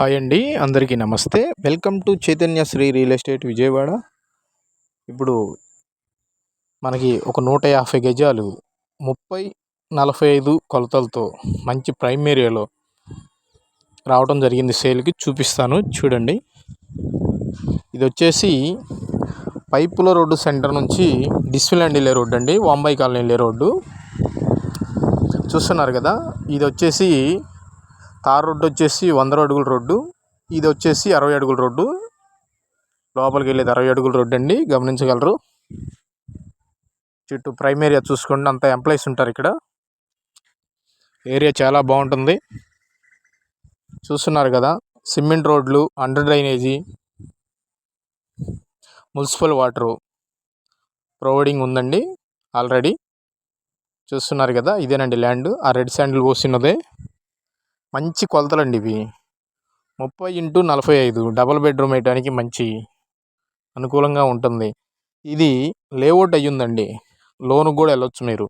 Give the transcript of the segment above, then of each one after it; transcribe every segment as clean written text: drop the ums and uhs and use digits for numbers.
Hi అండి, అందరికీ నమస్తే. Welcome to Chaitanya Sri real estate Vijayawada. ఇప్పుడు మనకి ఒక 150 గజాలు 30-45 కొలతలతో మంచి ప్రైమ్ ఏరియాలో రావడం జరిగింది. సేల్కి చూపిస్తాను చూడండి. ఇది వచ్చేసి పైపుల రోడ్డు సెంటర్ నుంచి డిస్ఫిలాండ్ వెళ్ళే రోడ్డు అండి, వాంబాయి కాలనీ వెళ్ళే రోడ్డు చూస్తున్నారు కదా. ఇది వచ్చేసి తార్ రోడ్డు వచ్చేసి 100 అడుగుల రోడ్డు, ఇది వచ్చేసి 60 అడుగుల రోడ్డు. లోపలికి వెళ్ళేది 60 అడుగుల రోడ్డు అండి, గమనించగలరు. చుట్టూ ప్రైమ్ ఏరియా చూసుకోండి, అంతా ఎంప్లాయీస్ ఉంటారు ఇక్కడ. ఏరియా చాలా బాగుంటుంది చూస్తున్నారు కదా. సిమెంట్ రోడ్లు, under drainage, municipal water providing ఉందండి ఆల్రెడీ. చూస్తున్నారు కదా, ఇదేనండి ల్యాండ్. ఆ రెడ్ శాండిల్ పోసినదే. మంచి కొలతలండి ఇవి. 30x45 డబుల్ బెడ్రూమ్ వేయడానికి మంచి అనుకూలంగా ఉంటుంది. ఇది లేఅవుట్ అయ్యిందండి, లోనుకు కూడా వెళ్ళొచ్చు మీరు.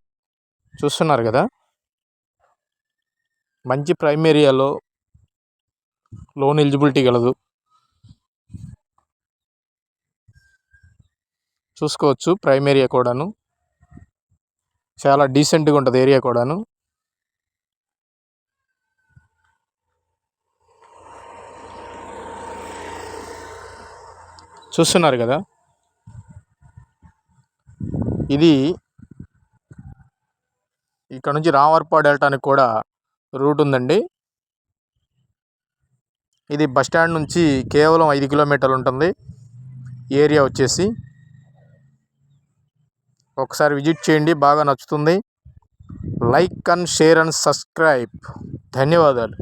చూస్తున్నారు కదా, మంచి ప్రైమ్ ఏరియాలో లోన్ ఎలిజిబిలిటీ కలదు. చూసుకోవచ్చు, ప్రైమ్ ఏరియా కూడాను చాలా డీసెంట్గా ఉంటుంది. ఏరియా కూడాను చూస్తున్నారు కదా. ఇది ఇక్కడ నుంచి రామవరపాడు వెళ్ళటానికి కూడా రూట్ ఉందండి. ఇది బస్టాండ్ నుంచి కేవలం 5 కిలోమీటర్లు ఉంటుంది ఏరియా వచ్చేసి. ఒకసారి విజిట్ చేయండి, బాగా నచ్చుతుంది. Like and share and subscribe. ధన్యవాదాలు.